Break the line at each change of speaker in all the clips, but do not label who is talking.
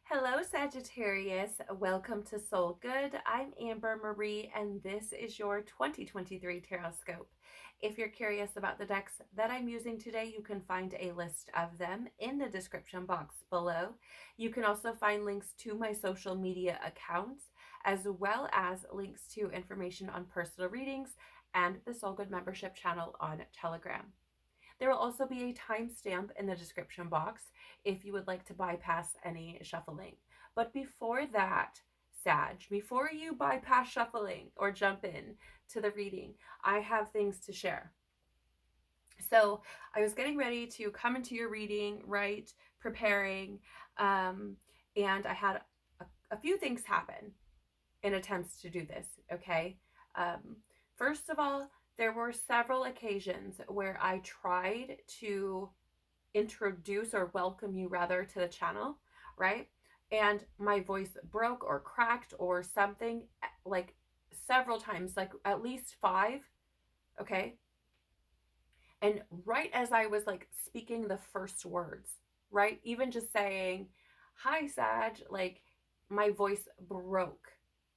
Hello, Sagittarius. Welcome to Soul Good. I'm Amber Marie, and this is your 2023 Tarotscope. If you're curious about the decks that I'm using today, you can find a list of them in the description box below. You can also find links to my social media accounts, as well as links to information on personal readings and the Soul Good membership channel on Telegram. There will also be a timestamp in the description box if you would like to bypass any shuffling. But before that, before you bypass shuffling or jump in to the reading, I have things to share. So I was getting ready to come into your reading, right? Preparing, and I had a few things happen in attempts to do this, okay? First of all, there were several occasions where I tried to introduce or welcome you rather to the channel, right? And my voice broke or cracked or something, like several times, like at least 5, okay? And right as I was like speaking the first words, right? Even just saying, "Hi, Sag," like my voice broke,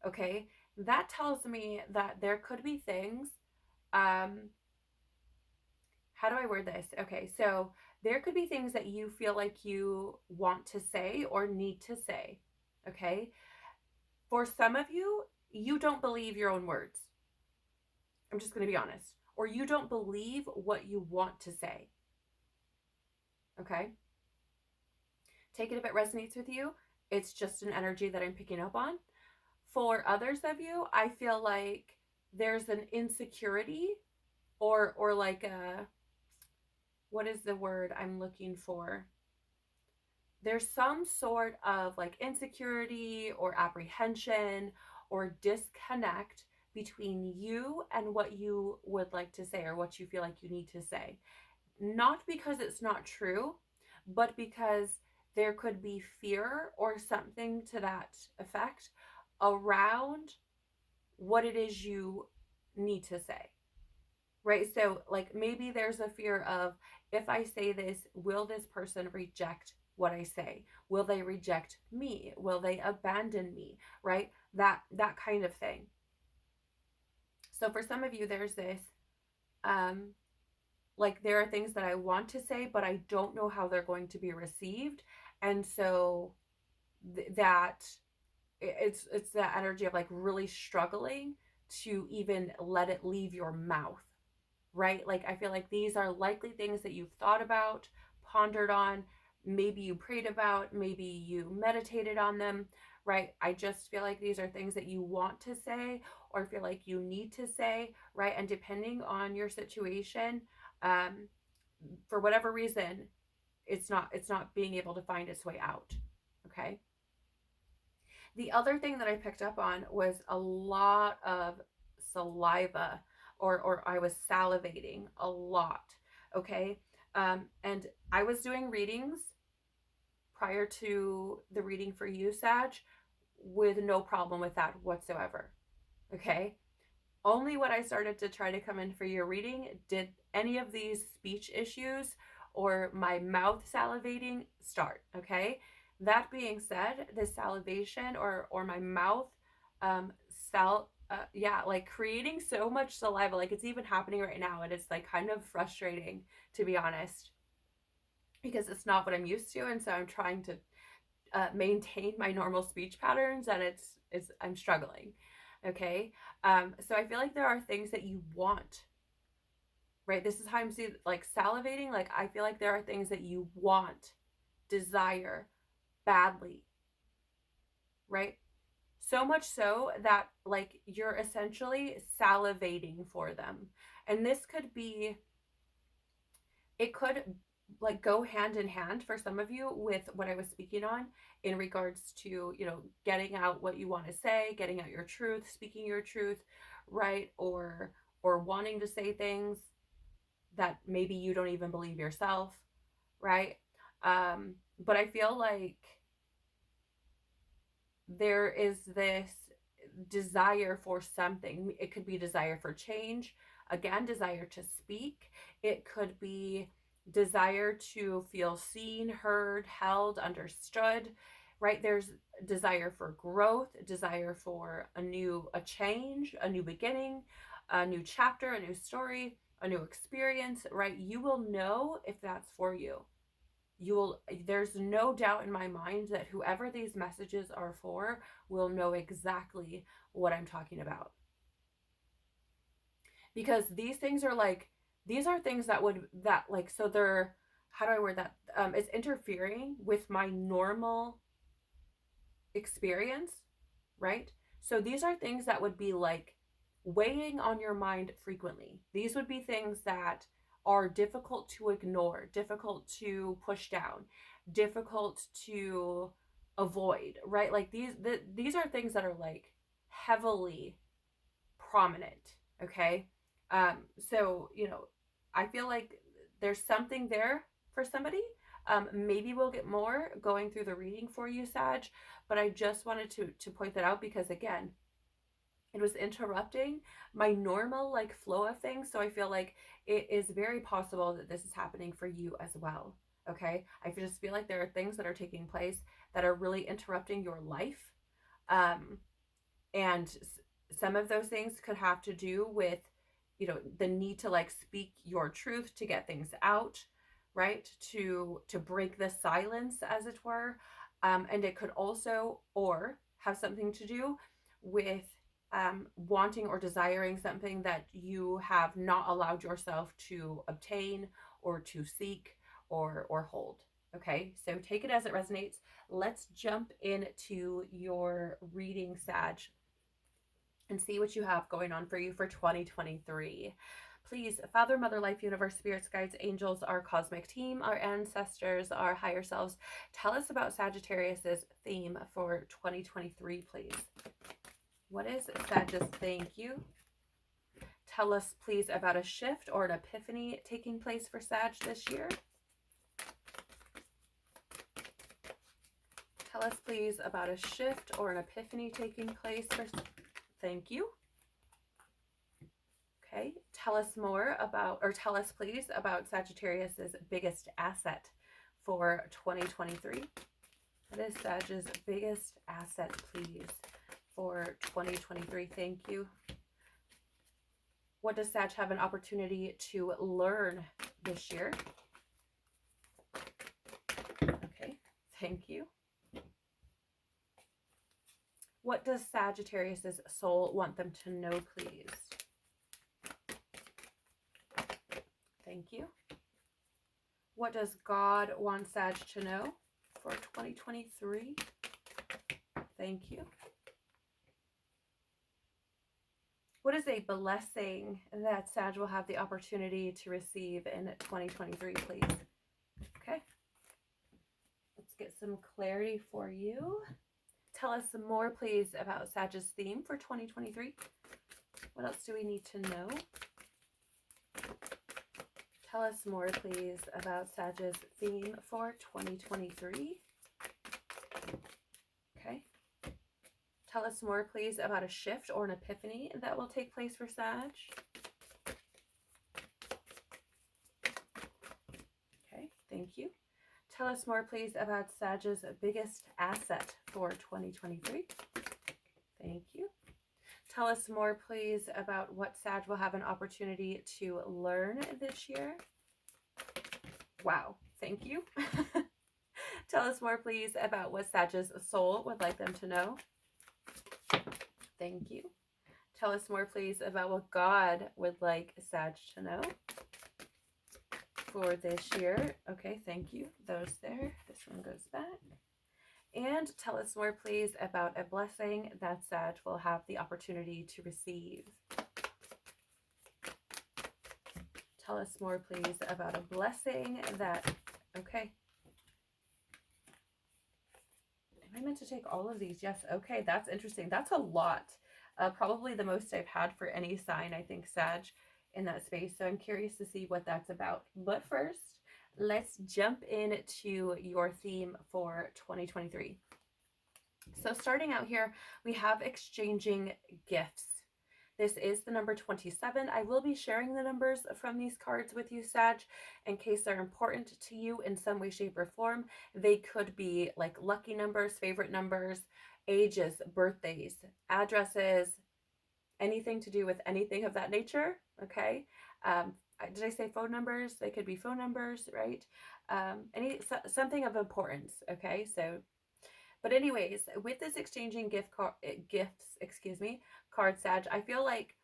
okay? That tells me that there could be things, how do I word this? Okay, so there could be things that you feel like you want to say or need to say, okay? For some of you, you don't believe your own words. I'm just going to be honest. Or you don't believe what you want to say, okay? Take it if it resonates with you. It's just an energy that I'm picking up on. For others of you, I feel like there's an insecurity or like a, what is the word I'm looking for? There's some sort of like insecurity or apprehension or disconnect between you and what you would like to say or what you feel like you need to say. Not because it's not true, but because there could be fear or something to that effect around what it is you need to say. Right? So, like, maybe there's a fear of, if I say this, will this person reject what I say? Will they reject me? Will they abandon me? Right? That kind of thing. So for some of you, there's this, like, there are things that I want to say, but I don't know how they're going to be received. And so that it's that energy of like really struggling to even let it leave your mouth, right? Like, I feel like these are likely things that you've thought about, pondered on, maybe you prayed about, maybe you meditated on them, right? I just feel like these are things that you want to say or feel like you need to say, right? And depending on your situation, for whatever reason, it's not being able to find its way out, okay? The other thing that I picked up on was a lot of saliva, or I was salivating a lot. Okay. And I was doing readings prior to the reading for you, Sag, with no problem with that whatsoever. Okay. Only when I started to try to come in for your reading did any of these speech issues or my mouth salivating start. Okay. That being said, the salivation or my mouth yeah, like creating so much saliva, like it's even happening right now, and it's like kind of frustrating, to be honest, because it's not what I'm used to, and so I'm trying to maintain my normal speech patterns, and it's I'm struggling. Okay. So I feel like there are things that you want, right? This is how I'm seeing, like, salivating. Like, I feel like there are things that you want, desire badly, right? So much so that like you're essentially salivating for them. And this could be, it could like go hand in hand for some of you with what I was speaking on in regards to, getting out what you want to say, getting out your truth, speaking your truth, right? Or wanting to say things that maybe you don't even believe yourself, right? But I feel like there is this desire for something. It could be desire for change, again, desire to speak. It could be desire to feel seen, heard, held, understood, right? There's desire for growth, desire for a change, a new beginning, a new chapter, a new story, a new experience, right? You will know if that's for you. There's no doubt in my mind that whoever these messages are for will know exactly what I'm talking about. Because these are things so they're, how do I word that? It's interfering with my normal experience, right? So these are things that would be like weighing on your mind frequently. These would be things that are difficult to ignore, difficult to push down, difficult to avoid, right? Like these are things that are like heavily prominent, okay? So, I feel like there's something there for somebody. Maybe we'll get more going through the reading for you, Sag, but I just wanted to point that out because, again, it was interrupting my normal like flow of things. So I feel like it is very possible that this is happening for you as well. Okay. I just feel like there are things that are taking place that are really interrupting your life. And some of those things could have to do with, the need to like speak your truth to get things out, right? To break the silence, as it were. And it could also or have something to do with wanting or desiring something that you have not allowed yourself to obtain or to seek or hold. Okay, so take it as it resonates. Let's jump into your reading, Sag, and see what you have going on for you for 2023. Please, Father, Mother, Life, Universe, Spirits, Guides, Angels, our cosmic team, our ancestors, our higher selves, tell us about Sagittarius's theme for 2023, please. What is Sag's thank you? Tell us, please, about a shift or an epiphany taking place for Sag this year. Tell us, please, about a shift or an epiphany taking place for... Thank you. Okay. Tell us more about, or tell us, please, about Sagittarius's biggest asset for 2023. What is Sag's biggest asset, please, for 2023? Thank you. What does Sag have an opportunity to learn this year? Okay. Thank you. What does Sagittarius's soul want them to know, please? Thank you. What does God want Sag to know for 2023? Thank you. What is a blessing that Sag will have the opportunity to receive in 2023, please? Okay. Let's get some clarity for you. Tell us some more, please, about Sag's theme for 2023. What else do we need to know? Tell us more, please, about Sag's theme for 2023. Okay. Tell us more, please, about a shift or an epiphany that will take place for Sag. Okay, thank you. Tell us more, please, about Sag's biggest asset for 2023. Thank you. Tell us more, please, about what Sag will have an opportunity to learn this year. Wow, thank you. Tell us more, please, about what Sag's soul would like them to know. Thank you. Tell us more, please, about what God would like Sag to know for this year. Okay, thank you. Those there. This one goes back. And tell us more, please, about a blessing that Sag will have the opportunity to receive. Tell us more, please, about a blessing that... Okay. Am I meant to take all of these? Yes. Okay, that's interesting. That's a lot. Probably the most I've had for any sign, I think, Sag, in that space. So I'm curious to see what that's about. But first, let's jump into your theme for 2023. So starting out here, we have exchanging gifts. This is the number 27. I will be sharing the numbers from these cards with you, Sag, in case they're important to you in some way, shape, or form. They could be like lucky numbers, favorite numbers, ages, birthdays, addresses, anything to do with anything of that nature. Okay. Did I say phone numbers? They could be phone numbers, right? Something of importance. Okay. So, but anyways, with this exchanging gifts, excuse me, card, Sag, I feel like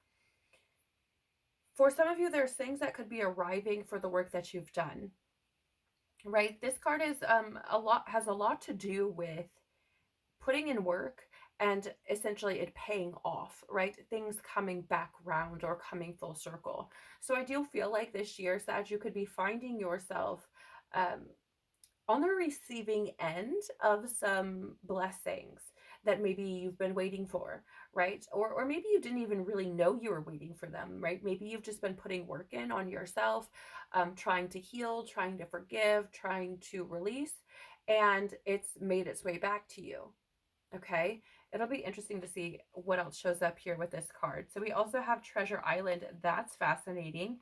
for some of you, there's things that could be arriving for the work that you've done, right? This card is has a lot to do with putting in work and essentially it paying off, right? Things coming back round or coming full circle. So I do feel like this year, Sag, you could be finding yourself um, on the receiving end of some blessings that maybe you've been waiting for, right? Or maybe you didn't even really know you were waiting for them, right? Maybe you've just been putting work in on yourself, trying to heal, trying to forgive, trying to release, and it's made its way back to you. Okay, it'll be interesting to see what else shows up here with this card. So we also have Treasure Island. That's fascinating.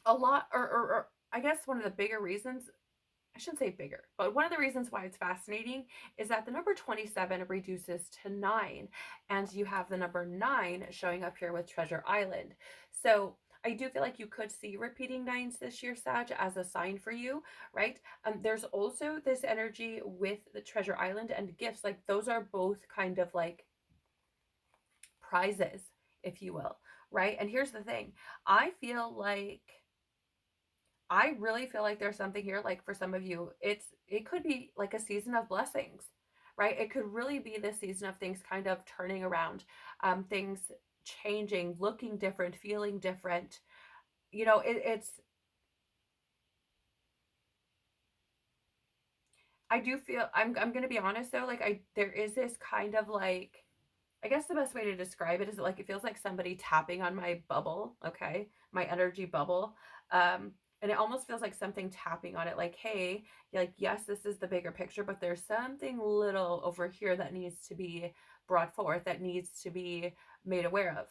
A lot, or I guess one of the bigger reasons, I shouldn't say bigger, but one of the reasons why it's fascinating is that the number 27 reduces to 9, and you have the number 9 showing up here with Treasure Island. So I do feel like you could see repeating nines this year, Sag, as a sign for you, right? There's also this energy with the Treasure Island and gifts. Like those are both kind of like prizes, if you will, right? And here's the thing. I really feel like there's something here, like for some of you, it could be like a season of blessings, right? It could really be this season of things kind of turning around, things changing, looking different, feeling different. You know, it's I do feel I'm gonna be honest though, like there is this kind of like I guess the best way to describe it is like it feels like somebody tapping on my bubble, okay? My energy bubble. And it almost feels like something tapping on it, like, hey, you're like, yes, this is the bigger picture, but there's something little over here that needs to be brought forth, that needs to be made aware of.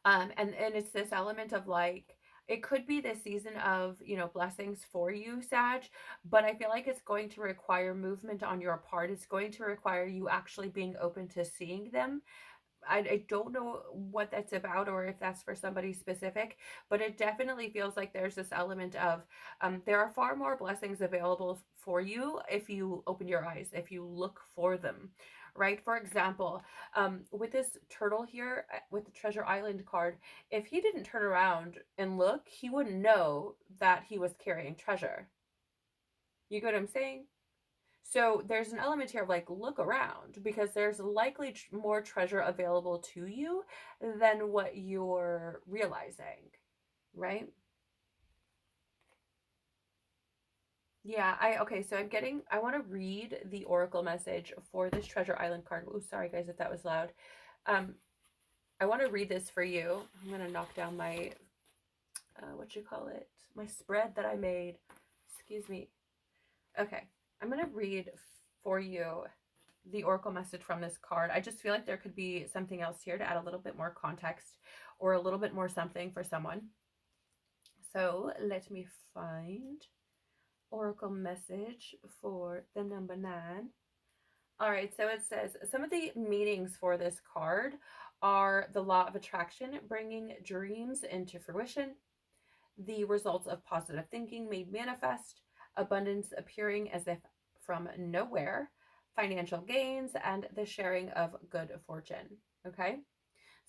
And it's this element of like it could be this season of blessings for you, Sag, but I feel like it's going to require movement on your part. It's going to require you actually being open to seeing them. I don't know what that's about or if that's for somebody specific, but it definitely feels like there's this element of there are far more blessings available for you if you open your eyes, if you look for them, right? For example, with this turtle here, with the Treasure Island card, if he didn't turn around and look, he wouldn't know that he was carrying treasure. You get what I'm saying? So there's an element here of like look around because there's likely more treasure available to you than what you're realizing, right? Yeah, okay, so I want to read the oracle message for this Treasure Island card. Oh, sorry guys if that was loud. Um I want to read this for you. I'm going to knock down my what you call it? My spread that I made. Excuse me. Okay. I'm going to read for you the oracle message from this card. I just feel like there could be something else here to add a little bit more context or a little bit more something for someone. So let me find oracle message for the number 9. All right, so it says some of the meanings for this card are the law of attraction, bringing dreams into fruition, the results of positive thinking made manifest, abundance appearing as if from nowhere, financial gains, and the sharing of good fortune. Okay?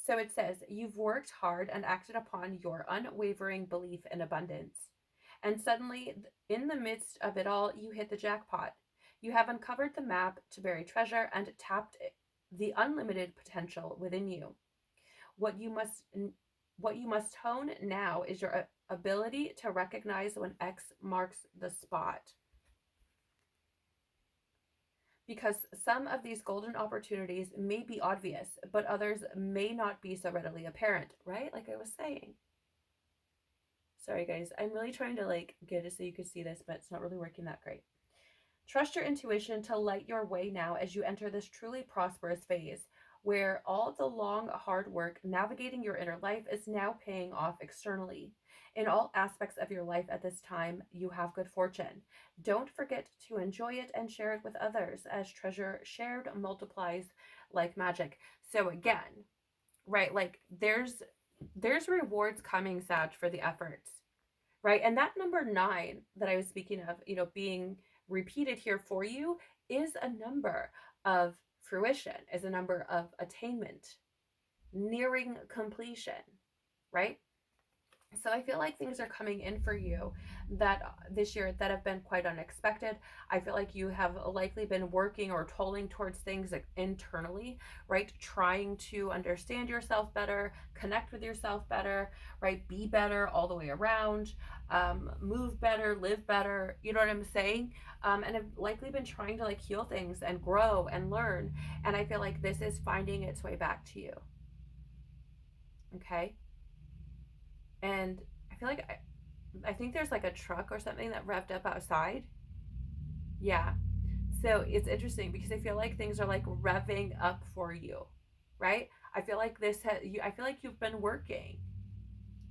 So it says, you've worked hard and acted upon your unwavering belief in abundance. And suddenly, in the midst of it all, you hit the jackpot. You have uncovered the map to bury treasure and tapped the unlimited potential within you. What you must hone now is your ability to recognize when X marks the spot. Because some of these golden opportunities may be obvious, but others may not be so readily apparent, right? Like I was saying. Sorry guys, I'm really trying to like get it so you could see this, but it's not really working that great. Trust your intuition to light your way now as you enter this truly prosperous phase. where all the long, hard work navigating your inner life is now paying off externally. In all aspects of your life at this time, you have good fortune. Don't forget to enjoy it and share it with others, as treasure shared multiplies like magic. So again, right, like there's rewards coming, Sag, for the efforts, right? And that number 9 that I was speaking of, being repeated here for you, is a number of fruition, is a number of attainment, nearing completion, right? So I feel like things are coming in for you that this year that have been quite unexpected. I feel like you have likely been working or tolling towards things internally, right? Trying to understand yourself better, connect with yourself better, right? Be better all the way around, move better, live better. You know what I'm saying? And have likely been trying to like heal things and grow and learn. And I feel like this is finding its way back to you. Okay. And I feel like I think there's like a truck or something that revved up outside. Yeah. So it's interesting because I feel like things are like revving up for you, right? I feel like I feel like you've been working,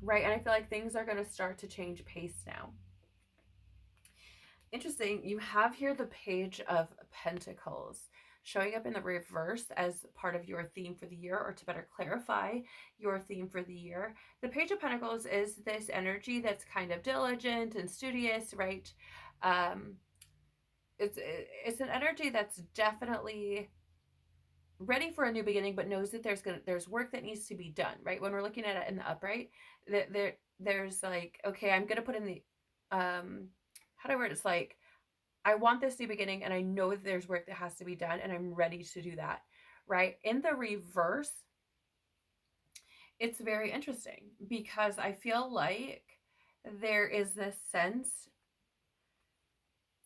right? And I feel like things are going to start to change pace now. Interesting. You have here the Page of Pentacles showing up in the reverse as part of your theme for the year, or to better clarify your theme for the year. The Page of Pentacles is this energy that's kind of diligent and studious, right? Um, it's an energy that's definitely ready for a new beginning, but knows that there's work that needs to be done, right? When we're looking at it in the upright, there's like, okay, I'm gonna put in the how do I word it? It's like, I want this new beginning and I know that there's work that has to be done and I'm ready to do that, right? In the reverse, it's very interesting because I feel like there is this sense,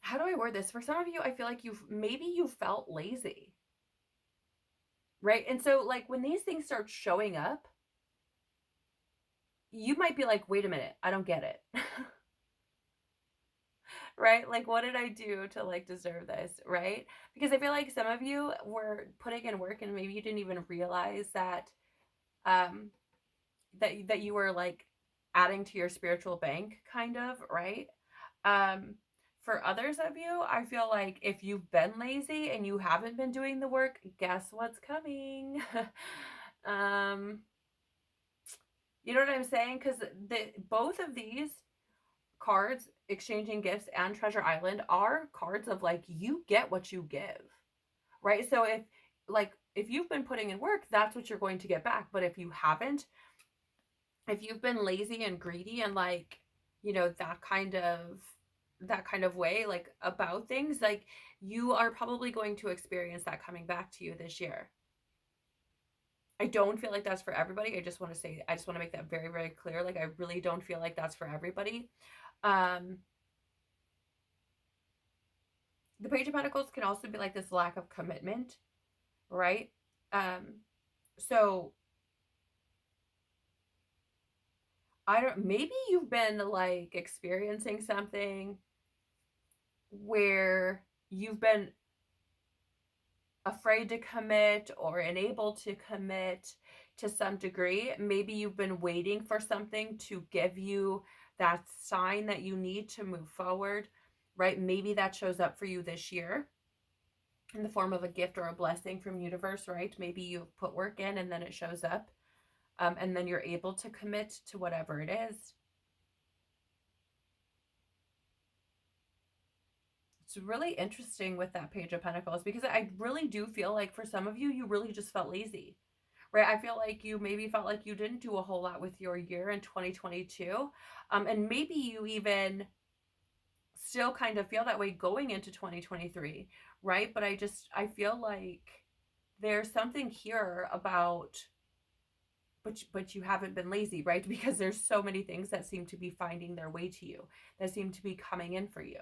how do I word this? For some of you, I feel like you felt lazy, right? And so like when these things start showing up, you might be like, wait a minute, I don't get it. Right? Like, what did I do to like deserve this? Right? Because I feel like some of you were putting in work and maybe you didn't even realize that um that you were like adding to your spiritual bank, kind of, right? Um for others of you, I feel like if you've been lazy and you haven't been doing the work, guess what's coming? um you know what I'm saying? Because both of these cards, exchanging gifts and Treasure Island, are cards of like, you get what you give, right? So if you've been putting in work, that's what you're going to get back. But if you haven't, if you've been lazy and greedy and like, that kind of way, like about things, like you are probably going to experience that coming back to you this year. I don't feel like that's for everybody. I just want to make that very, very clear. Like, I really don't feel like that's for everybody. Um, the Page of Pentacles can also be like this lack of commitment, right? So maybe you've been like experiencing something where you've been afraid to commit or unable to commit to some degree. Maybe you've been waiting for something to give you that sign that you need to move forward, right? Maybe that shows up for you this year in the form of a gift or a blessing from universe, right? Maybe you've put work in and then it shows up, and then you're able to commit to whatever it is. It's really interesting with that Page of Pentacles because I really do feel like for some of you, you really just felt lazy, right? I feel like you maybe felt like you didn't do a whole lot with your year in 2022. And maybe you even still kind of feel that way going into 2023, right? But I feel like there's something here about, but you haven't been lazy, right? Because there's so many things that seem to be finding their way to you, that seem to be coming in for you.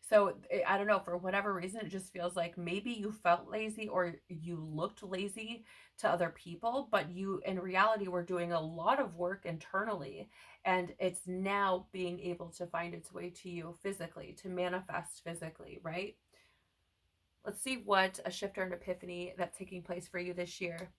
So I don't know, for whatever reason, it just feels like maybe you felt lazy or you looked lazy to other people, but you in reality were doing a lot of work internally, and it's now being able to find its way to you physically, to manifest physically, right? Let's see what a shift or an epiphany that's taking place for you this year.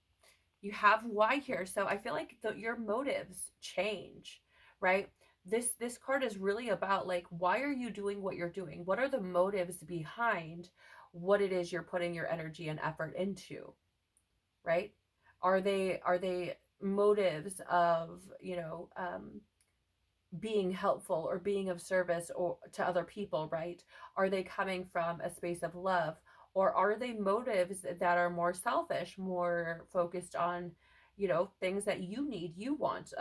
You have why here. So I feel like your motives change, right? This card is really about like, why are you doing what you're doing? What are the motives behind what it is you're putting your energy and effort into, right? Are they motives of, being helpful or being of service or to other people, right? Are they coming from a space of love, or are they motives that are more selfish, more focused on, things that you need, you want,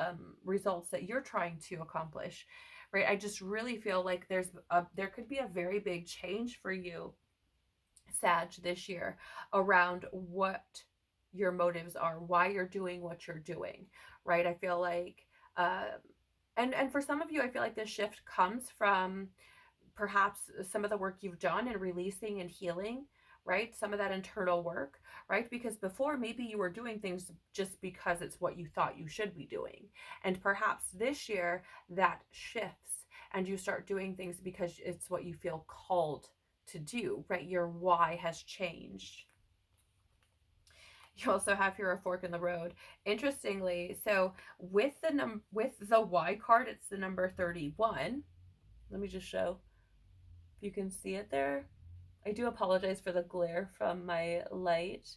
results that you're trying to accomplish, right? I just really feel like there could be a very big change for you, Sag, this year around what your motives are, why you're doing what you're doing, right? I feel like, and for some of you, I feel like this shift comes from perhaps some of the work you've done in releasing and healing, right? Some of that internal work, right? Because before, maybe you were doing things just because it's what you thought you should be doing. And perhaps this year that shifts and you start doing things because it's what you feel called to do, right? Your why has changed. You also have here a fork in the road. Interestingly, so with the Y card, it's the number 31. Let me just show if you can see it there. I do apologize for the glare from my light.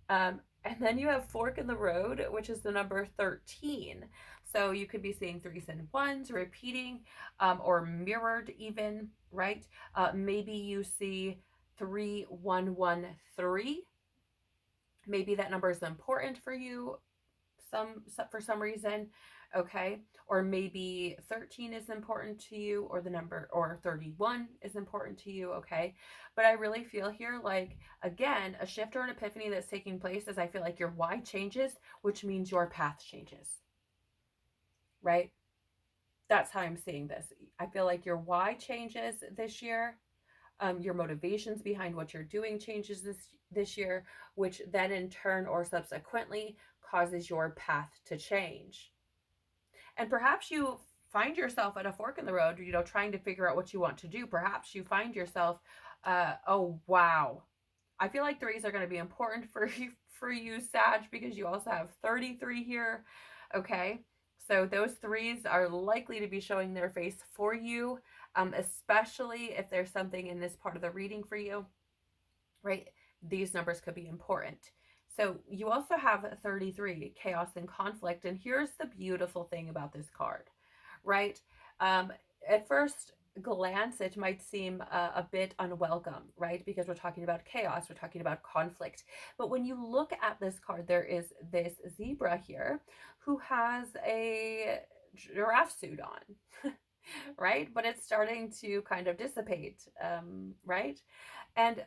And then you have fork in the road, which is the number 13. So you could be seeing threes and ones repeating, or mirrored even, right? Maybe you see 3113. Maybe that number is important for you for some reason, okay? Or maybe 13 is important to you, or the number, or 31 is important to you, okay? But I really feel here like, again, a shift or an epiphany that's taking place is I feel like your why changes, which means your path changes, right? That's how I'm seeing this. I feel like your why changes this year. Your motivations behind what you're doing changes this year, which then in turn or subsequently causes your path to change. And perhaps you find yourself at a fork in the road, trying to figure out what you want to do. Perhaps you find yourself, oh wow, I feel like threes are going to be important for you, Sag, because you also have 33 here. Okay, so those threes are likely to be showing their face for you, especially if there's something in this part of the reading for you, right? These numbers could be important. So you also have 33, chaos and conflict. And here's the beautiful thing about this card, right? At first glance, it might seem a bit unwelcome, right? Because we're talking about chaos, we're talking about conflict. But when you look at this card, there is this zebra here who has a giraffe suit on, right? But it's starting to kind of dissipate, right? And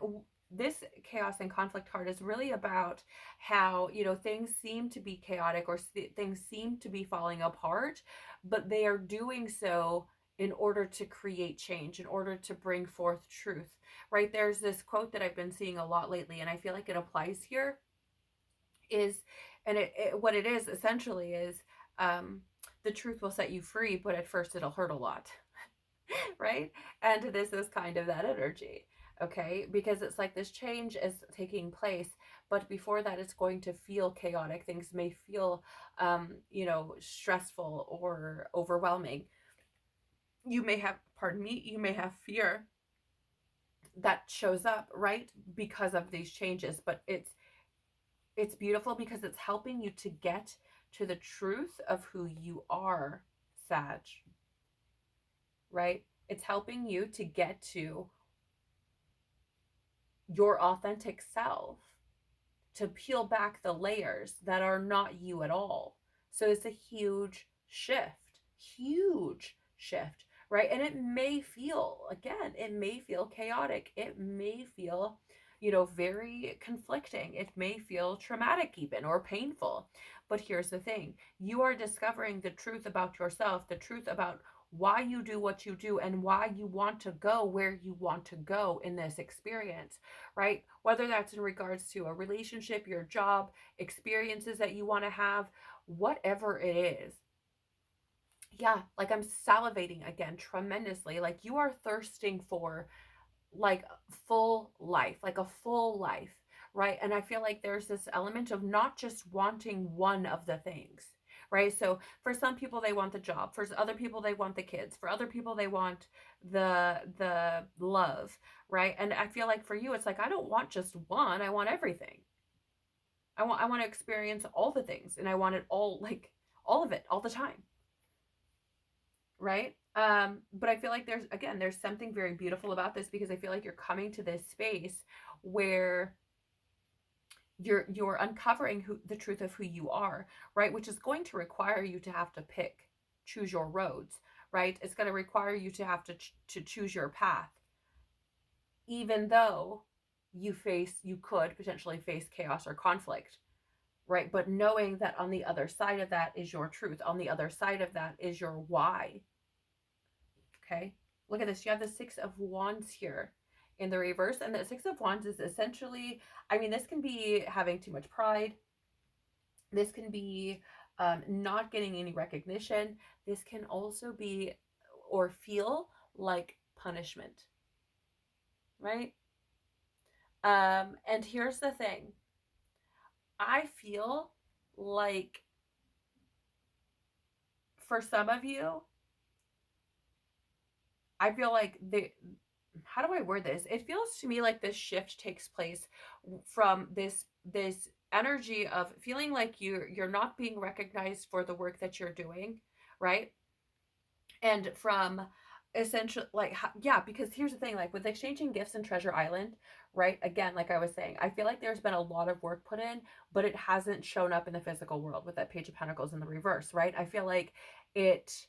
this chaos and conflict card is really about how, things seem to be chaotic, or things seem to be falling apart, but they are doing so in order to create change, in order to bring forth truth, right? There's this quote that I've been seeing a lot lately, and I feel like it applies here, and what it is essentially is, the truth will set you free, but at first it'll hurt a lot. Right? And this is kind of that energy, okay? Because it's like this change is taking place, but before that, it's going to feel chaotic. Things may feel, stressful or overwhelming. You may have, pardon me, you may have fear that shows up, right? Because of these changes, but it's beautiful because it's helping you to get to the truth of who you are, Sag, right? It's helping you to get to your authentic self, to peel back the layers that are not you at all. So it's a huge shift, right? And it may feel, again, it may feel chaotic. It may feel, very conflicting. It may feel traumatic even, or painful. But here's the thing. You are discovering the truth about yourself, the truth about why you do what you do, and why you want to go where you want to go in this experience, right? Whether that's in regards to a relationship, your job, experiences that you want to have, whatever it is. Yeah, like I'm salivating again tremendously. Like you are thirsting for like full life, like a full life, right? And I feel like there's this element of not just wanting one of the things, right? So for some people they want the job, for other people they want the kids, for other people they want the love, right? And I feel like for you it's like I don't want just one, I want everything. I want to experience all the things, and I want it all, like all of it all the time, right? But I feel like there's something very beautiful about this, because I feel like you're coming to this space where you're uncovering the truth of who you are, right? Which is going to require you to have to choose your roads, right? It's going to require you to have to choose your path, even though you could potentially face chaos or conflict, right? But knowing that on the other side of that is your truth, on the other side of that is your why. Okay, look at this. You have the Six of Wands here in the reverse, and the Six of Wands is essentially, I mean, this can be having too much pride. This can be not getting any recognition. This can also be or feel like punishment, right? And here's the thing. I feel like for some of you, I feel like how do I word this? It feels to me like this shift takes place from this energy of feeling like you're not being recognized for the work that you're doing, right? And from essentially like yeah, because here's the thing, like with exchanging gifts and Treasure Island, right? Again, like I was saying, I feel like there's been a lot of work put in, but it hasn't shown up in the physical world with that Page of Pentacles in the reverse, right? I feel like it,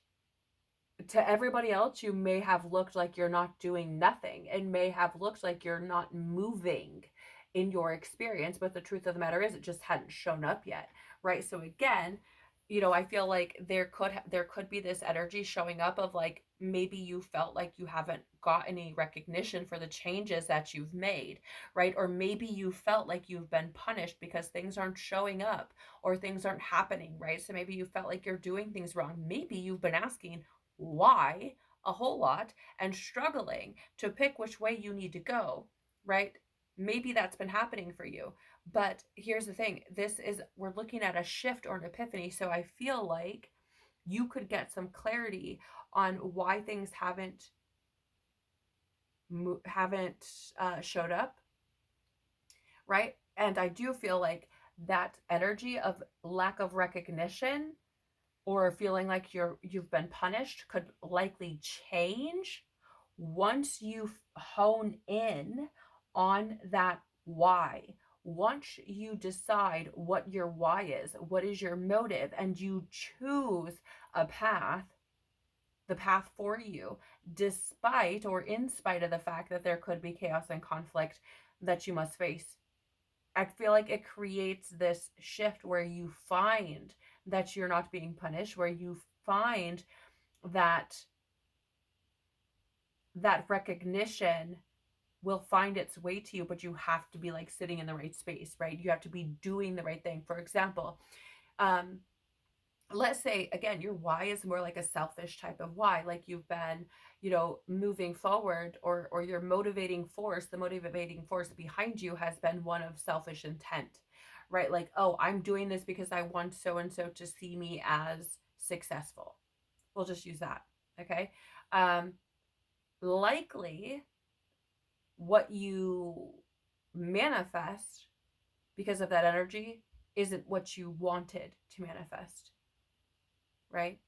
to everybody else, you may have looked like you're not doing nothing and may have looked like you're not moving in your experience, but the truth of the matter is it just hadn't shown up yet, right? So again, I feel like there could be this energy showing up of like maybe you felt like you haven't got any recognition for the changes that you've made, right? Or maybe you felt like you've been punished because things aren't showing up or things aren't happening, right? So maybe you felt like you're doing things wrong. Maybe you've been asking why a whole lot and struggling to pick which way you need to go, right? Maybe that's been happening for you. But here's the thing, we're looking at a shift or an epiphany. So I feel like you could get some clarity on why things haven't showed up, right? And I do feel like that energy of lack of recognition or feeling like you've been punished could likely change once you hone in on that why. Once you decide what your why is, what is your motive, and you choose a path, the path for you, despite or in spite of the fact that there could be chaos and conflict that you must face. I feel like it creates this shift where you find that you're not being punished, where you find that recognition will find its way to you, but you have to be like sitting in the right space, right? You have to be doing the right thing. For example, let's say again your why is more like a selfish type of why, like you've been moving forward, or your the motivating force behind you has been one of selfish intent, right? Like, oh, I'm doing this because I want so and so to see me as successful. We'll just use that. Okay. Likely what you manifest because of that energy isn't what you wanted to manifest, right?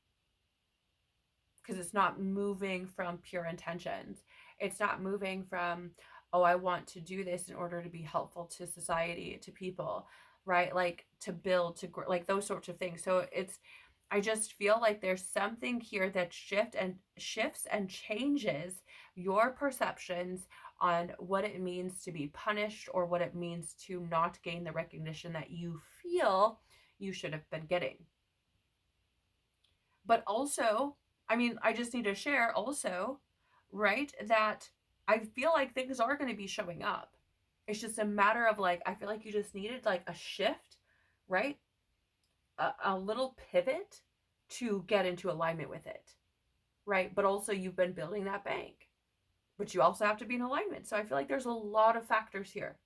Because it's not moving from pure intentions. It's not moving from, oh, I want to do this in order to be helpful to society, to people, right? Like to build, to grow, like those sorts of things. So I just feel like there's something here that shifts and changes your perceptions on what it means to be punished, or what it means to not gain the recognition that you feel you should have been getting. But also, I mean, I just need to share also, right, that I feel like things are going to be showing up. It's just a matter of like, I feel like you just needed like a shift, right? A little pivot to get into alignment with it, right? But also you've been building that bank. but you also have to be in alignment. So I feel like there's a lot of factors here.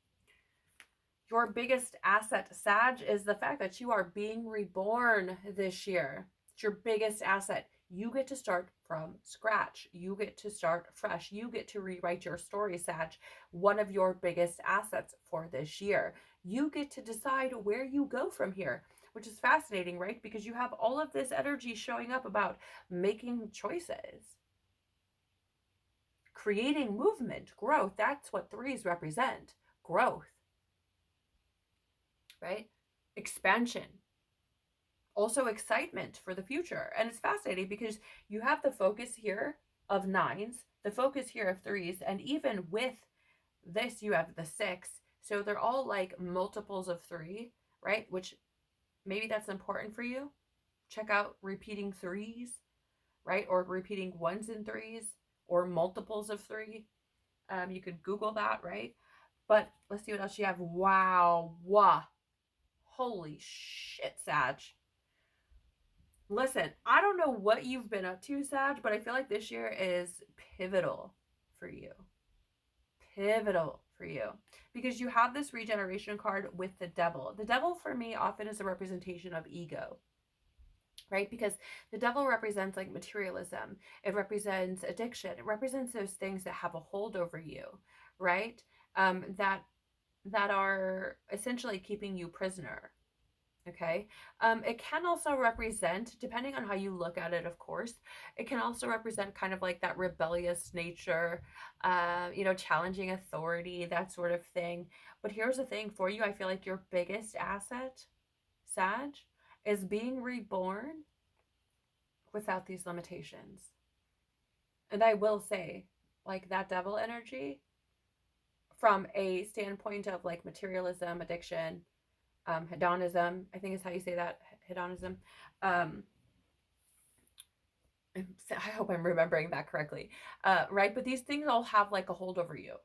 Your biggest asset, Sag, is the fact that you are being reborn this year. It's your biggest asset. You get to start from scratch. You get to start fresh. You get to rewrite your story, Sag. One of your biggest assets for this year. You get to decide where you go from here, which is fascinating, right? Because you have all of this energy showing up about making choices, creating movement, growth. That's what threes represent, growth, right? Expansion, also excitement for the future. And it's fascinating because you have the focus here of nines, the focus here of threes, and even with this, you have the six. So they're all like multiples of three, right? Which maybe that's important for you. Check out repeating threes, right? Or repeating ones and threes, or multiples of three. You could Google that, right? But let's see what else you have. Wow. Wah. Holy shit, Sag. Listen, I don't know what you've been up to, Sag, but I feel like this year is pivotal for you. Pivotal for you. Because you have this regeneration card with the devil. The devil for me often is a representation of ego, right? Because the devil represents like materialism. It represents addiction. It represents those things that have a hold over you, right? That are essentially keeping you prisoner. Okay. It can also represent, depending on how you look at it, of course, it can also represent kind of like that rebellious nature, challenging authority, that sort of thing. But here's the thing for you. I feel like your biggest asset, Sag, is being reborn without these limitations. And I will say, like that devil energy, from a standpoint of like materialism, addiction, hedonism, I think is how you say that, hedonism. Um, I hope I'm remembering that correctly. Right? But these things all have like a hold over you,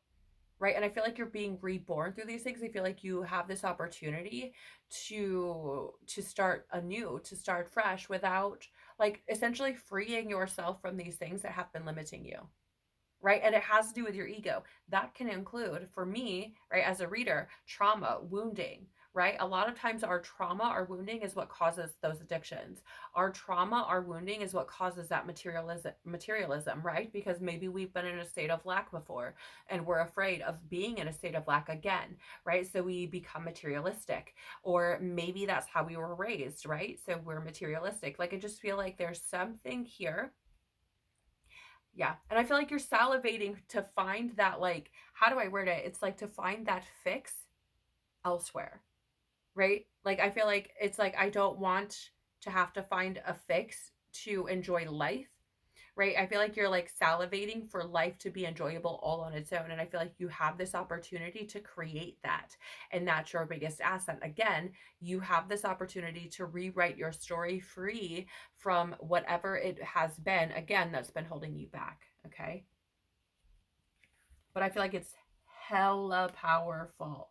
right? And I feel like you're being reborn through these things. I feel like you have this opportunity to start anew, to start fresh without like essentially freeing yourself from these things that have been limiting you. Right. And it has to do with your ego. That can include, for me, right, as a reader, trauma, wounding, right? A lot of times our trauma, our wounding is what causes those addictions. Our trauma, our wounding is what causes that materialism, right? Because maybe we've been in a state of lack before and we're afraid of being in a state of lack again, right? So we become materialistic, or maybe that's how we were raised, right? So we're materialistic. Like, I just feel like there's something here. Yeah. And I feel like you're salivating to find that, like, how do I word it? It's like to find that fix elsewhere, right? Like, I feel like it's like I don't want to have to find a fix to enjoy life, right? I feel like you're like salivating for life to be enjoyable all on its own. And I feel like you have this opportunity to create that. And that's your biggest asset. Again, you have this opportunity to rewrite your story free from whatever it has been, again, that's been holding you back. Okay. But I feel like it's hella powerful,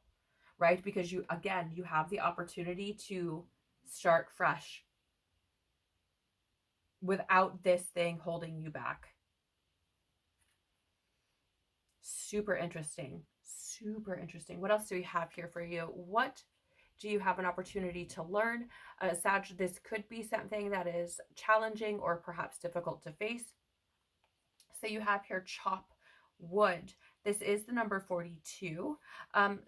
right? Because you have the opportunity to start fresh without this thing holding you back. Super interesting. Super interesting. What else do we have here for you? What do you have an opportunity to learn? Sag, this could be something that is challenging or perhaps difficult to face. So you have here chop wood. This is the number 42.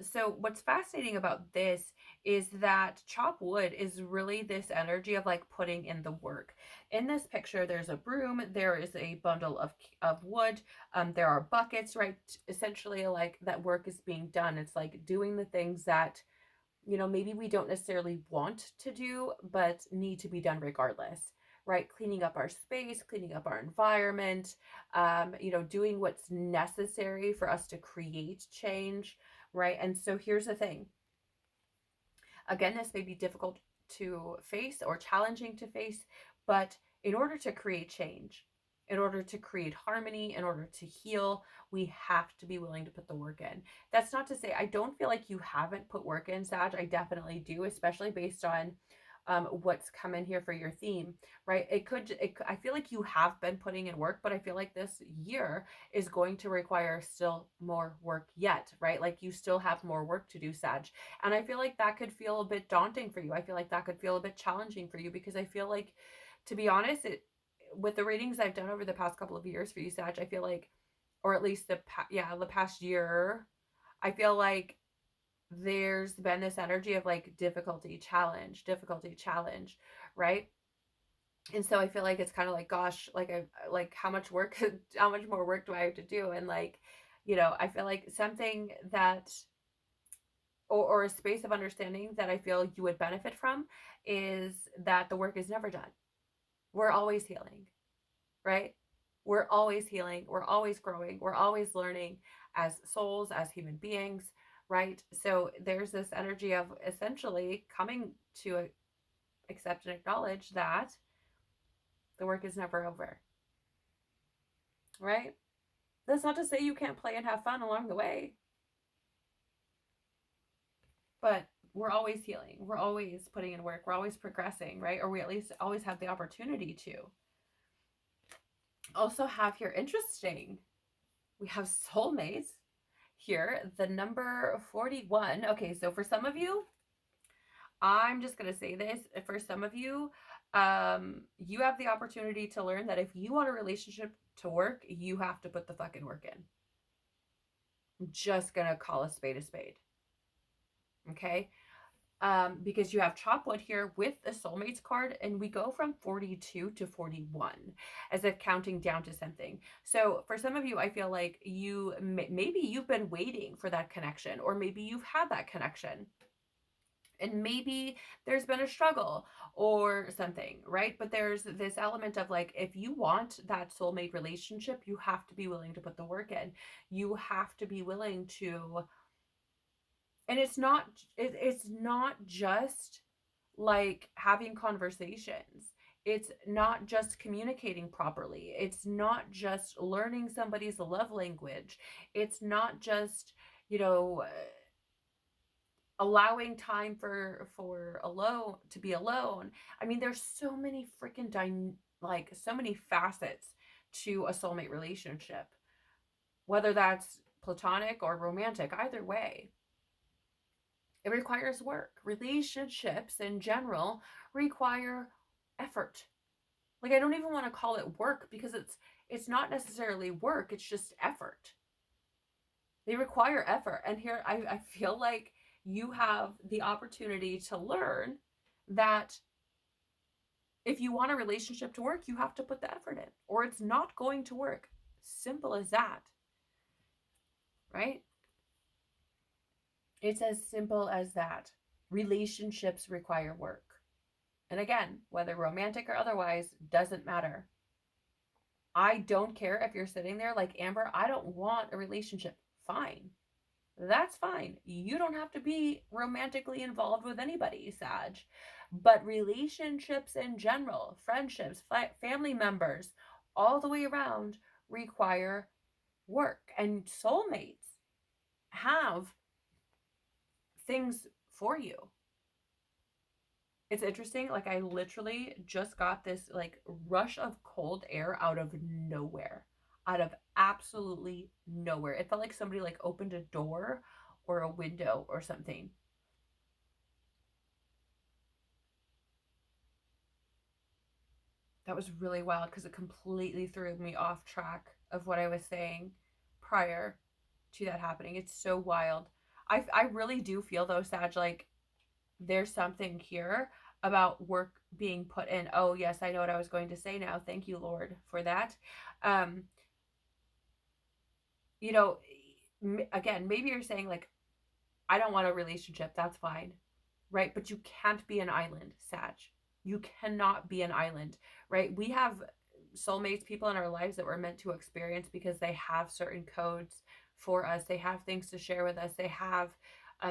So what's fascinating about this is that chop wood is really this energy of like putting in the work. In this picture, there's a broom, there is a bundle of wood, there are buckets, right? Essentially like that work is being done. It's like doing the things that, maybe we don't necessarily want to do, but need to be done regardless, right? Cleaning up our space, cleaning up our environment, doing what's necessary for us to create change, right? And so here's the thing. Again, this may be difficult to face or challenging to face, but in order to create change, in order to create harmony, in order to heal, we have to be willing to put the work in. That's not to say I don't feel like you haven't put work in, Sag. I definitely do, especially based on what's come in here for your theme, right? I feel like you have been putting in work, but I feel like this year is going to require still more work yet, right? Like you still have more work to do, Sag. And I feel like that could feel a bit daunting for you. I feel like that could feel a bit challenging for you because I feel like, to be honest, with the readings I've done over the past couple of years for you, Sag, I feel like, or at least the past year, I feel like there's been this energy of like difficulty, challenge, right? And so I feel like it's kind of like, gosh, like how much work, how much more work do I have to do? And like, I feel like something that, or a space of understanding that I feel you would benefit from is that the work is never done. We're always healing, right? We're always healing. We're always growing. We're always learning as souls, as human beings, right? So there's this energy of essentially coming to accept and acknowledge that the work is never over, right? That's not to say you can't play and have fun along the way, but we're always healing. We're always putting in work. We're always progressing, right? Or we at least always have the opportunity to. Also have here, interesting, we have soulmates here, the number 41. Okay, so for some of you, I'm just going to say this. For some of you, you have the opportunity to learn that if you want a relationship to work, you have to put the fucking work in. I'm just going to call a spade a spade. Okay? Because you have Chopwood here with the soulmates card, and we go from 42 to 41 as if counting down to something. So for some of you, I feel like maybe you've been waiting for that connection, or maybe you've had that connection, and maybe there's been a struggle or something, right? But there's this element of like, if you want that soulmate relationship, you have to be willing to put the work in. You have to be willing to, and it's not just like having conversations. It's not just communicating properly. It's not just learning somebody's love language. It's not just, allowing time for alone to be alone. I mean, there's so many freaking so many facets to a soulmate relationship, whether that's platonic or romantic. Either way, it requires work. Relationships in general require effort. Like, I don't even want to call it work because it's not necessarily work, it's just effort. They require effort. And here I feel like you have the opportunity to learn that if you want a relationship to work, you have to put the effort in, or it's not going to work. Simple as that. Right? It's as simple as that. Relationships require work. And again, whether romantic or otherwise, doesn't matter. I don't care if you're sitting there like, Amber, I don't want a relationship. Fine. That's fine. You don't have to be romantically involved with anybody, Sag. But relationships in general, friendships, family members, all the way around require work. And soulmates have things for you. It's interesting. Like, I literally just got this like rush of cold air out of nowhere. Out of absolutely nowhere. It felt like somebody like opened a door or a window or something. That was really wild because it completely threw me off track of what I was saying prior to that happening. It's so wild. I really do feel though, Sag, like there's something here about work being put in. Oh yes, I know what I was going to say now. Thank you, Lord, for that. Again, maybe you're saying like, I don't want a relationship. That's fine. Right? But you can't be an island, Sag. You cannot be an island, right? We have soulmates, people in our lives that we're meant to experience because they have certain codes for us. They have things to share with us. They have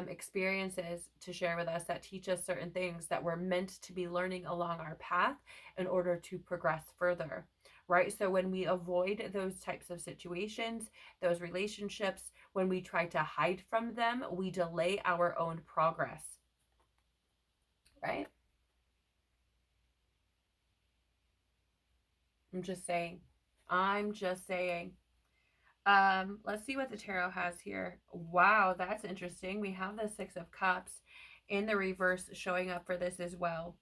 experiences to share with us that teach us certain things that we're meant to be learning along our path in order to progress further, right? So when we avoid those types of situations, those relationships, when we try to hide from them, we delay our own progress, right? I'm just saying. I'm just saying. Let's see what the tarot has here. Wow, that's interesting. We have the Six of Cups in the reverse showing up for this as well.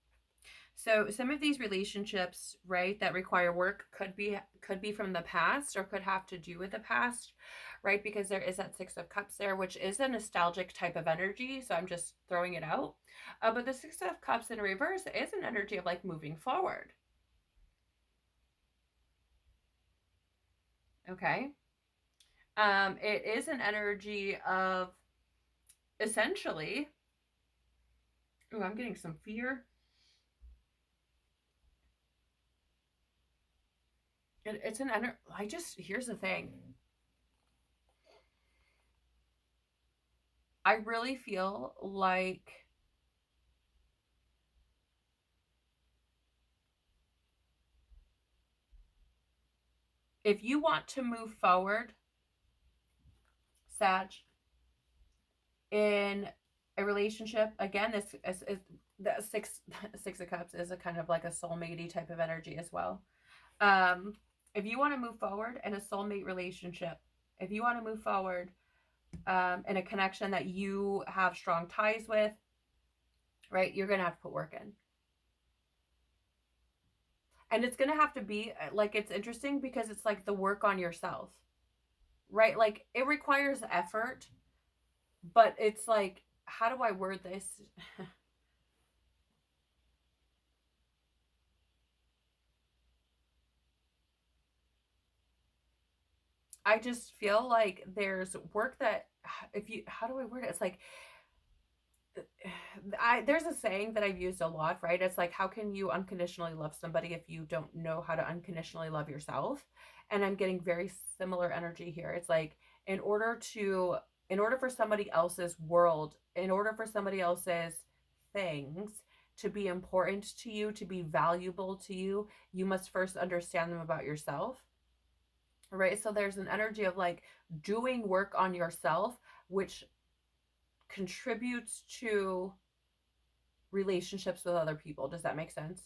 So some of these relationships, right, that require work could be from the past or could have to do with the past, right? Because there is that Six of Cups there, which is a nostalgic type of energy. So I'm just throwing it out. But the Six of Cups in reverse is an energy of like moving forward. Okay. It is an energy of essentially, oh, I'm getting some fear. It's an energy. Here's the thing. I really feel like if you want to move forward, Sag, in a relationship, again, this is the six of cups is a kind of like a soulmate type of energy as well. Um, if you want to move forward in a soulmate relationship, if you want to move forward in a connection that you have strong ties with, right, you're gonna have to put work in. And it's gonna have to be like, it's interesting because it's like the work on yourself, right? Like it requires effort, but it's like, how do I word this? I just feel like there's work that, if you, how do I word it? It's like, there's a saying that I've used a lot, right? It's like, how can you unconditionally love somebody if you don't know how to unconditionally love yourself? And I'm getting very similar energy here. It's like, in order to, in order for somebody else's world, in order for somebody else's things to be important to you, to be valuable to you, you must first understand them about yourself, right? So there's an energy of like doing work on yourself, which contributes to relationships with other people. Does that make sense?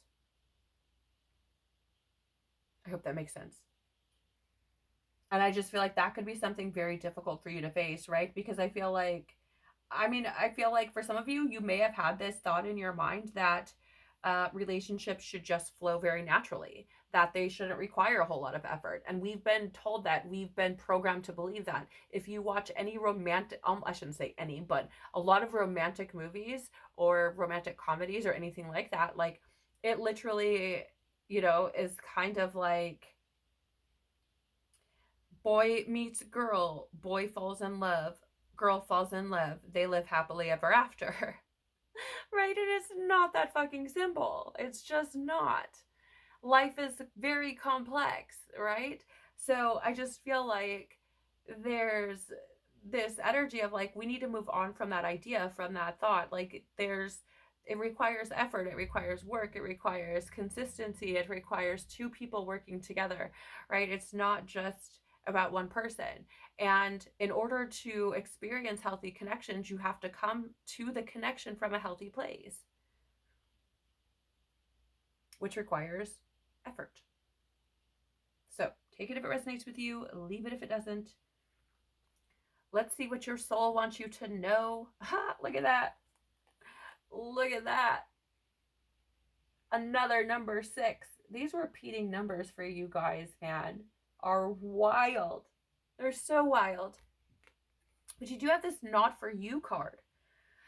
I hope that makes sense. And I just feel like that could be something very difficult for you to face, right? Because I feel like, I mean, I feel like for some of you, you may have had this thought in your mind that relationships should just flow very naturally, that they shouldn't require a whole lot of effort. And we've been told that, we've been programmed to believe that. If you watch any romantic, I shouldn't say any, but a lot of romantic movies or romantic comedies or anything like that, like it literally, is kind of like boy meets girl, boy falls in love, girl falls in love, they live happily ever after. Right? It is not that fucking simple. It's just not. Life is very complex, right? So I just feel like there's this energy of like, we need to move on from that idea, from that thought. Like, it requires effort, it requires work, it requires consistency, it requires two people working together, right? It's not just about one person. And in order to experience healthy connections, you have to come to the connection from a healthy place, which requires effort. So take it if it resonates with you, leave it if it doesn't. Let's see what your soul wants you to know. Ha, look at that. Look at that. Another number 6. These repeating numbers for you guys, man, are wild. They're so wild. But you do have this not for you card.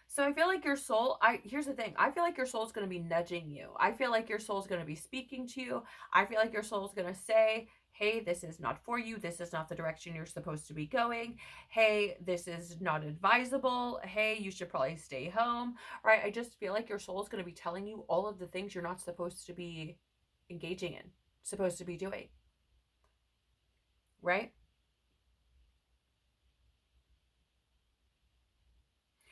So I feel like your soul, here's the thing. I feel like your soul's going to be nudging you. I feel like your soul's going to be speaking to you. I feel like your soul's going to say, hey, this is not for you. This is not the direction you're supposed to be going. Hey, this is not advisable. Hey, you should probably stay home. Right? I just feel like your soul's going to be telling you all of the things you're not supposed to be engaging in, supposed to be doing. Right?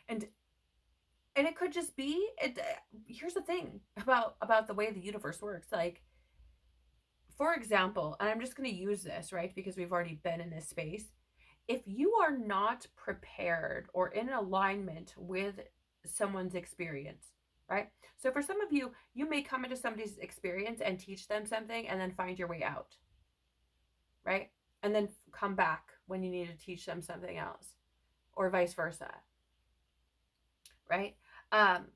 And it could just be it. Here's the thing about the way the universe works. Like, for example, and I'm just going to use this, right, because we've already been in this space. If you are not prepared or in alignment with someone's experience, right? So for some of you, you may come into somebody's experience and teach them something and then find your way out, right? And then come back when you need to teach them something else, or vice versa, right? Um,